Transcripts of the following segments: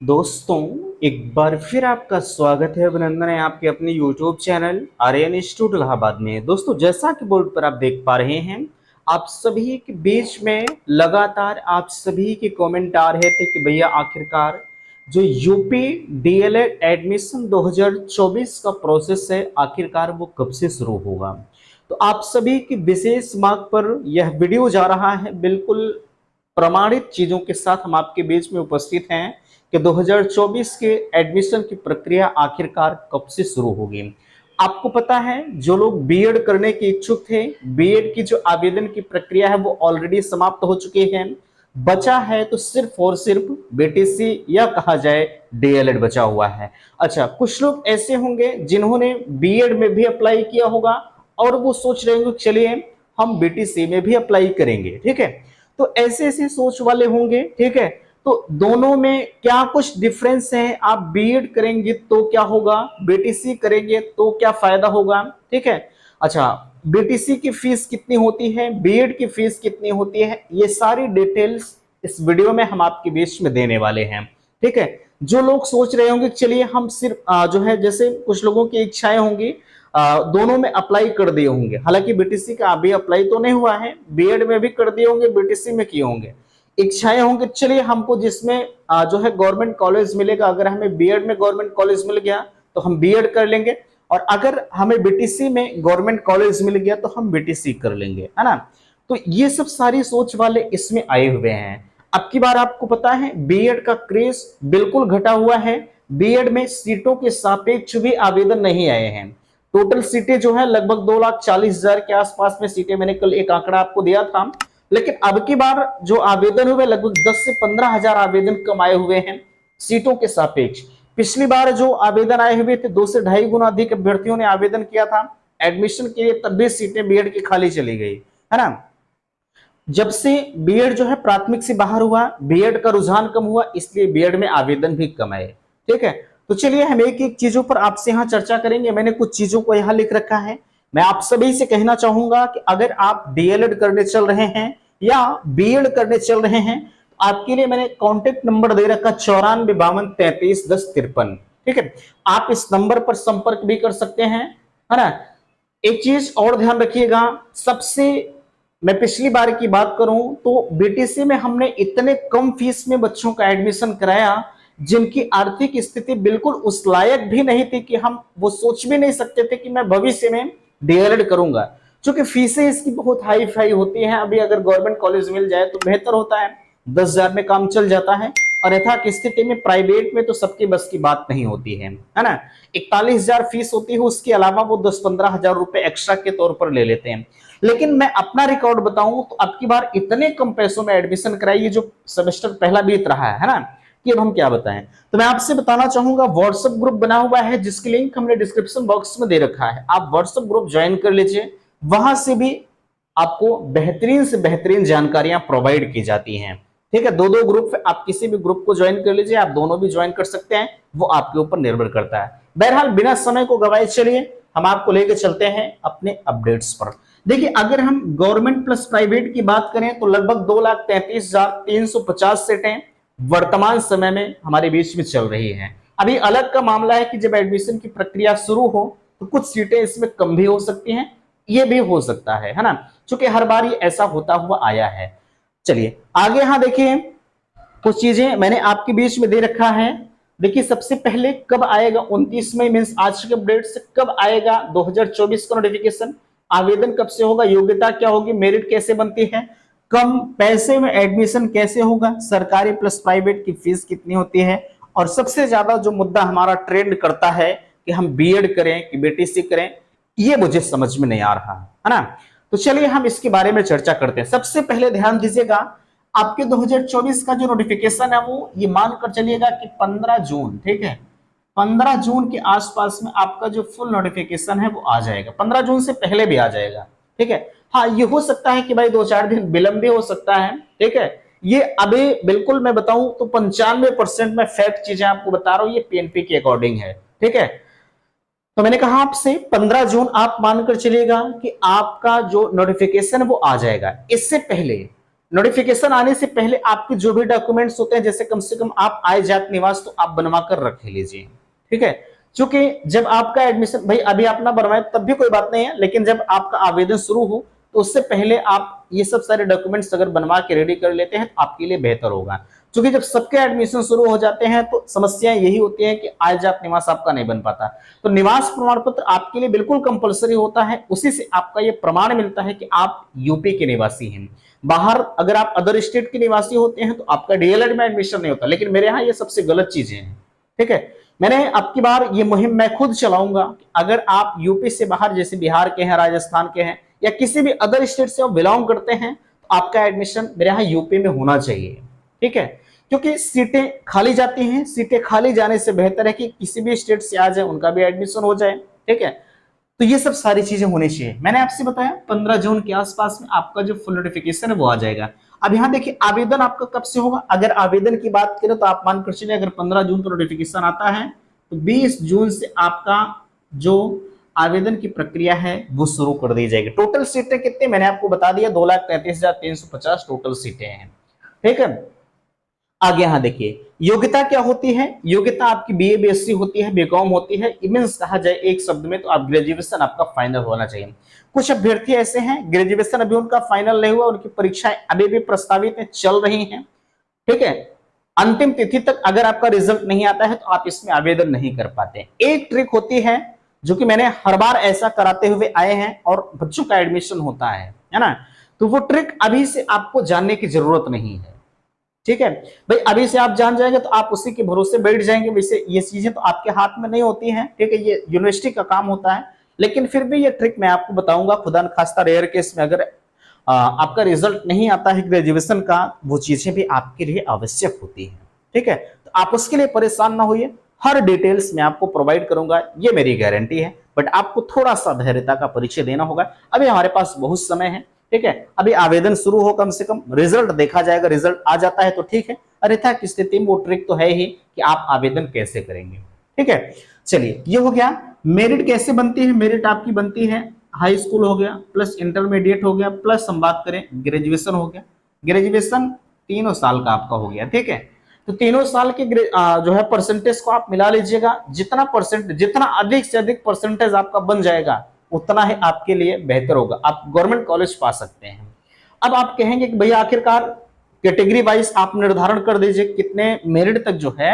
दोस्तों, एक बार फिर आपका स्वागत है, अभिनंदन है आपके अपने YouTube channel Aryan Institute Allahabad में। दोस्तों, जैसा कि बोर्ड पर आप देख पा रहे हैं, आप सभी के बीच में लगातार आप सभी के कमेंट आ रहे थे कि भैया आखिरकार जो यूपी डीएलएड एडमिशन 2024 का प्रोसेस है, आखिरकार वो कब से शुरू होगा। तो आप सभी की विशेष मांग पर यह वीडियो जा रहा है। बिल्कुल प्रमाणित चीजों के साथ हम आपके बीच में उपस्थित हैं कि 2024 के एडमिशन की प्रक्रिया आखिरकार कब से शुरू होगी। आपको पता है, जो लोग बीएड करने के इच्छुक थे, बीएड की जो आवेदन की प्रक्रिया है वो ऑलरेडी समाप्त हो चुकी है। बचा है तो सिर्फ और सिर्फ बीटीसी या कहा जाए डीएलएड बचा हुआ है। अच्छा, कुछ लोग ऐसे होंगे जिन्होंने बीएड में भी अप्लाई किया होगा और वो सोच रहे होंगे चलिए हम बीटीसी में भी अप्लाई करेंगे। ठीक है, तो ऐसे ऐसे सोच वाले होंगे। ठीक है, तो दोनों में क्या कुछ डिफरेंस है। आप बीएड करेंगे तो क्या होगा, बीटीसी करेंगे तो क्या फायदा होगा। ठीक है, अच्छा, बीटीसी की फीस कितनी होती है, बीएड की फीस कितनी होती है, ये सारी डिटेल्स इस वीडियो में हम आपके बीच में देने वाले हैं। ठीक है, जो लोग सोच रहे होंगे चलिए हम सिर्फ जो है, जैसे कुछ लोगों की इच्छाएं होंगी दोनों में अप्लाई कर दिए होंगे। हालांकि बीटीसी का अभी अप्लाई तो नहीं हुआ है, बीएड में भी कर दिए होंगे, बीटीसी में किए होंगे। इच्छाएं होंगी चलिए हमको जिसमें जो है गवर्नमेंट कॉलेज मिलेगा, अगर हमें बीएड में गवर्नमेंट कॉलेज मिल गया तो हम बीएड कर लेंगे, और अगर हमें बीटीसी में गवर्नमेंट कॉलेज मिल गया तो हम बीटीसी कर लेंगे, है ना। तो ये सब सारी सोच वाले इसमें आए हुए हैं। अब की बार आपको पता है बीएड का क्रेज बिल्कुल घटा हुआ है। बीएड में सीटों के सापेक्ष भी आवेदन नहीं आए हैं। टोटल सीटें जो है लगभग 2,40,000 के आसपास में सीटें, मैंने कल एक आंकड़ा आपको दिया था। लेकिन अब की बार जो आवेदन हुए लगभग 10 से 15 हजार आवेदन कम आए हुए हैं सीटों के सापेक्ष। पिछली बार जो आवेदन आए हुए थे 2 से 2.5 गुना अधिक अभ्यर्थियों ने आवेदन किया था एडमिशन के लिए, तब भी सीटें बीएड की खाली चली गई, है ना। जब से बीएड जो है प्राथमिक से बाहर हुआ, बीएड का रुझान कम हुआ, इसलिए बीएड में आवेदन भी कम आए। ठीक है, तो चलिए हम एक एक चीजों पर आपसे यहाँ चर्चा करेंगे। मैंने कुछ चीजों को यहाँ लिख रखा है। मैं आप सभी से कहना चाहूंगा कि अगर आप डीएलएड करने चल रहे हैं या बीएड करने चल रहे हैं, तो आपके लिए मैंने कॉन्टेक्ट नंबर दे रखा 9452331053। ठीक है, आप इस नंबर पर संपर्क भी कर सकते हैं, है ना। एक चीज और ध्यान रखिएगा, सबसे मैं पिछली बार की बात करूं तो बीटीसी में हमने इतने कम फीस में बच्चों का एडमिशन कराया जिनकी आर्थिक स्थिति बिल्कुल उस लायक भी नहीं थी कि हम वो सोच भी नहीं सकते थे कि मैं भविष्य में डीएलएड करूंगा। क्योंकि फीसें इसकी बहुत हाई फाई होती हैं। अभी अगर गवर्नमेंट कॉलेज मिल जाए तो बेहतर होता है, 10,000 में काम चल जाता है, और यथा स्थिति में प्राइवेट में तो सबकी बस की बात नहीं होती है ना। 41,000 फीस होती है, उसके अलावा वो 10-15 हजार रुपए एक्स्ट्रा के तौर पर ले लेते हैं। लेकिन मैं अपना रिकॉर्ड बताऊं तो अब की बार इतने कम पैसों में एडमिशन कराइए, जो सेमेस्टर पहला बीत रहा है ना, कि अब हम क्या बताएं। तो मैं आपसे बताना चाहूंगा, व्हाट्सएप ग्रुप बना हुआ है जिसकी लिंक हमने डिस्क्रिप्शन बॉक्स में दे रखा है। आप व्हाट्सएप ग्रुप ज्वाइन कर लीजिए, वहां से भी आपको बेहतरीन से बेहतरीन जानकारियां प्रोवाइड की जाती हैं। ठीक है, दो दो ग्रुप, आप किसी भी ग्रुप को ज्वाइन कर लीजिए, आप दोनों भी ज्वाइन कर सकते हैं, वो आपके ऊपर निर्भर करता है। बहरहाल बिना समय को गवाए चलिए हम आपको लेकर चलते हैं अपने अपडेट्स पर। देखिए, अगर हम गवर्नमेंट प्लस प्राइवेट की बात करें तो लगभग 2,33,350 सीटें वर्तमान समय में हमारे बीच में चल रही हैं। अभी अलग का मामला है कि जब एडमिशन की प्रक्रिया शुरू हो तो कुछ सीटें इसमें कम भी हो सकती हैं, ये भी हो सकता है ना, क्योंकि हर बार ये ऐसा होता हुआ आया है। चलिए आगे, यहां देखिए कुछ चीजें मैंने आपके बीच में दे रखा है। देखिए, सबसे पहले कब आएगा 29 मई मींस आज के अपडेट से कब आएगा 2024 का नोटिफिकेशन, आवेदन कब से होगा, योग्यता क्या होगी, मेरिट कैसे बनती है, कम पैसे में एडमिशन कैसे होगा, सरकारी प्लस प्राइवेट की फीस कितनी होती है, और सबसे ज्यादा जो मुद्दा हमारा ट्रेंड करता है कि हम बीएड करें कि बीटीसी करें, ये मुझे समझ में नहीं आ रहा है ना। तो चलिए हम इसके बारे में चर्चा करते हैं। सबसे पहले ध्यान दीजिएगा, आपके 2024 का जो नोटिफिकेशन है वो ये मानकर चलिएगा कि 15 जून, ठीक है, 15 जून के आसपास में आपका जो फुल नोटिफिकेशन है वो आ जाएगा। 15 जून से पहले भी आ जाएगा। ठीक है, हाँ ये हो सकता है कि भाई 2-4 दिन विलंब भी हो सकता है। ठीक है, ये अभी बिल्कुल मैं बताऊं तो 95% में फैक्ट चीजें आपको बता रहा हूं, ये पीएनपी के अकॉर्डिंग है। ठीक है, तो मैंने कहा आपसे 15 जून आप मानकर चलिएगा कि आपका जो नोटिफिकेशन वो आ जाएगा। इससे पहले नोटिफिकेशन आने से पहले आपके जो भी डॉक्यूमेंट्स होते हैं, जैसे कम से कम आप आय जात निवास तो आप बनवा कर रख लीजिए, ठीक है। क्योंकि जब आपका एडमिशन, भाई अभी आप ना बनवाए तब भी कोई बात नहीं है, लेकिन जब आपका आवेदन शुरू हो तो उससे पहले आप ये सब सारे डॉक्यूमेंट्स अगर बनवा के रेडी कर लेते हैं तो आपके लिए बेहतर होगा। क्योंकि जब सबके एडमिशन शुरू हो जाते हैं तो समस्याएं यही होती है कि आय जात निवास आपका नहीं बन पाता। तो निवास प्रमाण पत्र आपके लिए बिल्कुल कंपलसरी होता है, उसी से आपका ये प्रमाण मिलता है कि आप यूपी के निवासी हैं। बाहर अगर आप अदर स्टेट के निवासी होते हैं तो आपका डीएलएड में एडमिशन नहीं होता, लेकिन मेरे यहाँ ये सबसे गलत चीजें हैं, ठीक है। मैंने अब की बार ये मुहिम मैं खुद चलाऊंगा, अगर आप यूपी से बाहर जैसे बिहार के हैं, राजस्थान के हैं या किसी भी अदर स्टेट से आप बिलोंग करते हैं तो आपका एडमिशन मेरे यहाँ यूपी में होना चाहिए, ठीक है। क्योंकि सीटें खाली जाती हैं, सीटें खाली जाने से बेहतर है कि किसी भी स्टेट से आ जाए उनका भी एडमिशन हो जाए, ठीक है। तो ये सब सारी चीजें होनी चाहिए। मैंने आपसे बताया 15 जून के आसपास में आपका जो फुल नोटिफिकेशन है वो आ जाएगा। अब यहाँ देखिए आवेदन आपका कब से होगा, अगर आवेदन की बात करें तो आप मानकर चलिए अगर 15 जून को नोटिफिकेशन आता है तो 20 जून से आपका जो आवेदन की प्रक्रिया है वो शुरू कर दी जाएगी। टोटल सीटें कितनी मैंने आपको बता दिया, 2,33,350 टोटल सीटें हैं, ठीक है। आगे यहाँ देखिए योग्यता क्या होती है, योग्यता आपकी बीए बीएससी होती है, बीकॉम होती है, मींस कहा जाए एक शब्द में तो आप ग्रेजुएशन आपका फाइनल होना चाहिए। कुछ अभ्यर्थी ऐसे हैं ग्रेजुएशन अभी उनका फाइनल नहीं हुआ, उनकी परीक्षाएं अभी भी प्रस्तावित है, चल रही हैं, ठीक है। अंतिम तिथि तक अगर आपका रिजल्ट नहीं आता है तो आप इसमें आवेदन नहीं कर पाते। एक ट्रिक होती है जो कि मैंने हर बार ऐसा कराते हुए आए हैं और बच्चों का एडमिशन होता है ना, तो वो ट्रिक अभी से आपको जानने की जरूरत नहीं है, ठीक है भाई। अभी से आप जान जाएंगे तो आप उसी के भरोसे बैठ जाएंगे, वैसे ये चीजें तो आपके हाथ में नहीं होती हैं, ठीक है, ये यूनिवर्सिटी का काम होता है। लेकिन फिर भी ये ट्रिक मैं आपको बताऊंगा, खुदा न खास्ता रेयर केस में अगर आपका रिजल्ट नहीं आता है ग्रेजुएशन का, वो चीजें भी आपके लिए आवश्यक होती है, ठीक है। तो आप उसके लिए परेशान ना होइए, हर डिटेल्स मैं आपको प्रोवाइड करूंगा, ये मेरी गारंटी है। बट आपको थोड़ा सा धैर्यता का परिचय देना होगा, अभी हमारे पास बहुत समय है, ठीक है। अभी आवेदन शुरू हो, कम से कम रिजल्ट देखा जाएगा, रिजल्ट आ जाता है तो ठीक है, अन्यथा की स्थिति में वो ट्रिक तो है ही कि आप आवेदन कैसे करेंगे, ठीक है। चलिए ये हो गया। मेरिट कैसे बनती है, मेरिट आपकी बनती है हाई स्कूल हो गया प्लस इंटरमीडिएट हो गया प्लस हम बात करें ग्रेजुएशन हो गया। ग्रेजुएशन 3 साल का आपका हो गया, ठीक है। तो 3 साल के जो है परसेंटेज को आप मिला लीजिएगा, जितना अधिक से अधिक परसेंटेज आपका बन जाएगा उतना ही आपके लिए बेहतर होगा, आप गवर्नमेंट कॉलेज पा सकते हैं। अब आप कहेंगे कि भैया आखिरकार कैटेगरी वाइज आप निर्धारण कर दीजिए कितने मेरिट तक जो है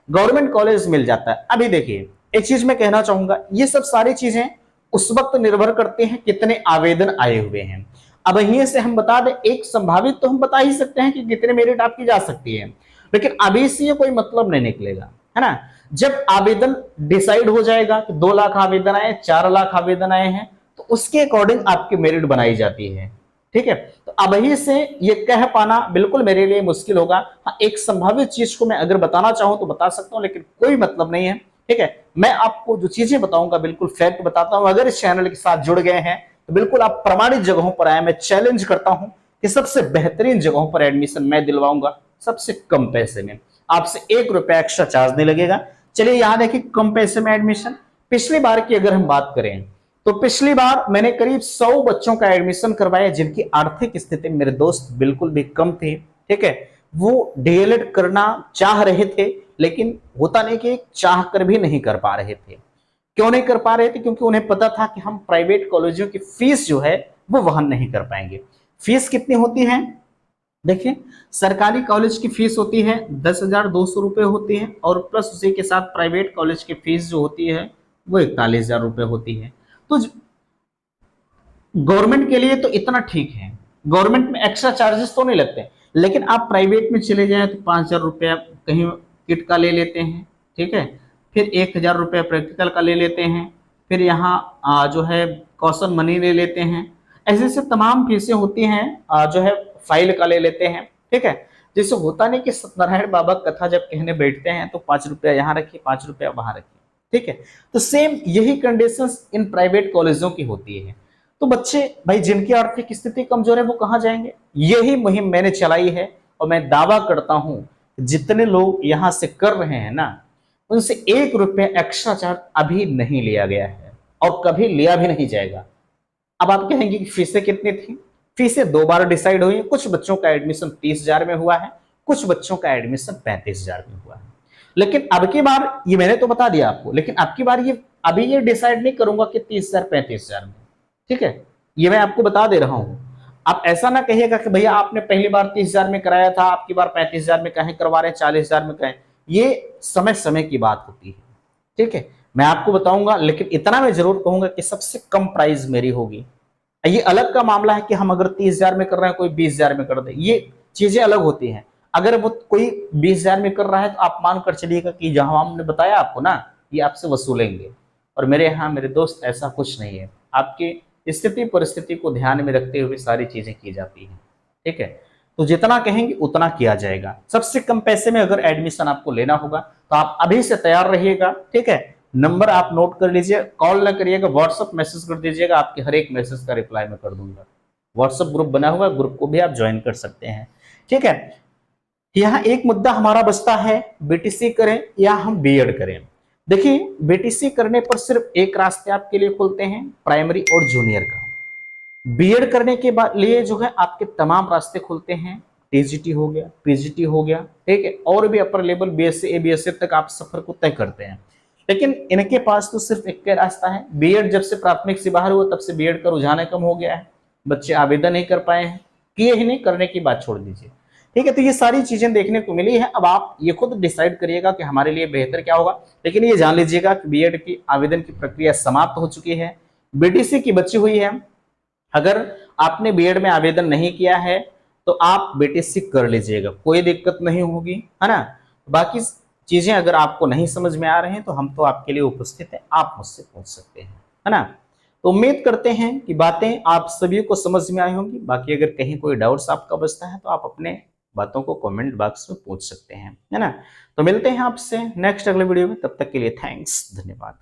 गवर्नमेंट कॉलेज मिल जाता है। अभी देखिए एक चीज मैं कहना चाहूंगा, ये सब सारी चीजें उस वक्त निर्भर करते हैं कितने आवेदन आए हुए हैं। अब यहीं से हम बता दें, एक संभावित तो हम बता ही सकते हैं कि कितने मेरिट आपकी जा सकती है, लेकिन अभी से ये कोई मतलब नहीं निकलेगा, है ना। जब आवेदन डिसाइड हो जाएगा कि 2 लाख आवेदन आए, 4 लाख आवेदन आए हैं, तो उसके अकॉर्डिंग आपकी मेरिट बनाई जाती है, ठीक है। तो अब ही से ये कह पाना बिल्कुल मेरे लिए मुश्किल होगा। हाँ, एक संभावित चीज को मैं अगर बताना चाहूं तो बता सकता हूं, लेकिन कोई मतलब नहीं है, ठीक है। मैं आपको जो चीजें बताऊंगा बिल्कुल फैक्ट बताता हूं। अगर इस चैनल के साथ जुड़ गए हैं तो बिल्कुल आप प्रमाणित जगहों पर आए। मैं चैलेंज करता हूं कि सबसे बेहतरीन जगहों पर एडमिशन मैं दिलवाऊंगा, सबसे कम पैसे में, आपसे 1 रुपया एक्स्ट्रा चार्ज नहीं लगेगा। चलिए यहां देखिए कम पैसे में एडमिशन। पिछली बार की अगर हम बात करें तो पिछली बार मैंने करीब 100 बच्चों का एडमिशन करवाया जिनकी आर्थिक स्थिति मेरे दोस्त बिल्कुल भी कम थी, ठीक है। वो डीएलएड करना चाह रहे थे, लेकिन होता नहीं कि चाह कर भी नहीं कर पा रहे थे। क्यों नहीं कर पा रहे थे? क्योंकि उन्हें पता था कि हम प्राइवेट कॉलेजों की फीस जो है वो वहन नहीं कर पाएंगे। फीस कितनी होती है? देखिए सरकारी कॉलेज की फीस होती है 10,200 रुपए होती है, और प्लस उसी के साथ प्राइवेट कॉलेज की फीस जो होती है वो 41,000 रुपए होती है। तो गवर्नमेंट के लिए तो इतना ठीक है, गवर्नमेंट में एक्स्ट्रा चार्जेस तो नहीं लगते। लेकिन आप प्राइवेट में चले जाएं तो 5,000 रुपया कहीं किट का ले लेते हैं, ठीक है। फिर 1,000 रुपया प्रैक्टिकल का ले लेते हैं, फिर यहाँ जो है कॉशन मनी ले लेते हैं। ऐसे ऐसे तमाम फीसें होती हैं, जो है फाइल का ले लेते हैं, ठीक है। जैसे होता नहीं कि सत्यनारायण बाबा कथा जब कहने बैठते हैं तो 5 रुपया यहाँ रखिए, 5 रुपया वहां रखिए, ठीक है। तो सेम यही कंडीशंस इन प्राइवेट कॉलेजों की होती है। तो बच्चे भाई जिनकी आर्थिक स्थिति कमजोर है वो कहाँ जाएंगे? यही मुहिम मैंने चलाई है, और मैं दावा करता हूं जितने लोग यहां से कर रहे हैं ना, उनसे 1 रुपया एक्स्ट्रा चार्ज अभी नहीं लिया गया है और कभी लिया भी नहीं जाएगा। अब आप कहेंगे कि फीसें कितनी थी? फीसें 2 बार डिसाइड हुई। कुछ बच्चों का एडमिशन 30,000 में हुआ है, कुछ बच्चों का एडमिशन 35,000 में हुआ है। लेकिन अब की बार ये मैंने तो बता दिया आपको, लेकिन अब की बार ये अभी ये डिसाइड नहीं करूंगा कि 30,000 35,000 में, ठीक है, ये मैं आपको बता दे रहा हूं। आप ऐसा ना कहिएगा कि भैया आपने पहली बार 30,000 में कराया था, आपकी बार 35,000 में कहीं करवा रहे हैं, 40,000 में कहें। ये समय समय की बात होती है, ठीक है, मैं आपको बताऊंगा। लेकिन इतना मैं जरूर कहूंगा कि सबसे कम प्राइस मेरी होगी। ये अलग का मामला है कि हम अगर 30,000 में कर रहे हैं, कोई 20,000 में कर दे, ये चीजें अलग होती हैं। अगर वो कोई 20,000 में कर रहा है तो आप मानकर चलिएगा कि जहां हमने बताया आपको ना, ये आपसे वसूलेंगे। और मेरे यहाँ मेरे दोस्त ऐसा कुछ नहीं है, आपकी स्थिति परिस्थिति को ध्यान में रखते हुए सारी चीजें की जाती हैं, ठीक है। तो जितना कहेंगे उतना किया जाएगा। सबसे कम पैसे में अगर एडमिशन आपको लेना होगा तो आप अभी से तैयार रहिएगा, ठीक है। नंबर आप नोट कर लीजिए, कॉल ना करिएगा, व्हाट्सअप मैसेज कर दीजिएगा, आपके हर एक मैसेज का रिप्लाई मैं कर दूंगा। व्हाट्सअप ग्रुप बना हुआ, ग्रुप को भी आप ज्वाइन कर सकते हैं, ठीक है। यहाँ एक मुद्दा हमारा बचता है, बीटीसी करें या हम बीएड करें। देखिए, बीटीसी करने पर सिर्फ एक रास्ते आपके लिए खुलते हैं, प्राइमरी और जूनियर का। बीएड करने के बाद लिए जो है आपके तमाम रास्ते खुलते हैं, टीजीटी हो गया, पीजीटी हो गया, ठीक है, और भी अपर लेवल बीएससी एबीएससी तक आप सफर को तय करते हैं। लेकिन इनके पास तो सिर्फ एक रास्ता है। बीएड जब से प्राथमिक से बाहर हुआ तब से बीएड का रुझान कम हो गया है, बच्चे आवेदन नहीं कर पाए हैं, किए ही नहीं, करने की बात छोड़ दीजिए, ठीक है। तो ये सारी चीजें देखने को मिली है। अब आप ये खुद डिसाइड करिएगा कि हमारे लिए बेहतर क्या होगा। लेकिन ये जान लीजिएगा कि बीएड की आवेदन की प्रक्रिया समाप्त हो चुकी है, बीटीसी की बची हुई है। अगर आपने बीएड में आवेदन नहीं किया है तो आप बीटीसी कर लीजिएगा, कोई दिक्कत नहीं होगी, है ना। बाकी चीजें अगर आपको नहीं समझ में आ रहे हैं तो हम तो आपके लिए उपस्थित हैं, आप मुझसे पूछ सकते हैं, है ना। तो उम्मीद करते हैं कि बातें आप सभी को समझ में आई होंगी। बाकी अगर कहीं कोई डाउट्स आपका बचता है तो आप अपने बातों को कमेंट बॉक्स में पूछ सकते हैं, है ना। तो मिलते हैं आपसे नेक्स्ट अगले वीडियो में, तब तक के लिए थैंक्स, धन्यवाद।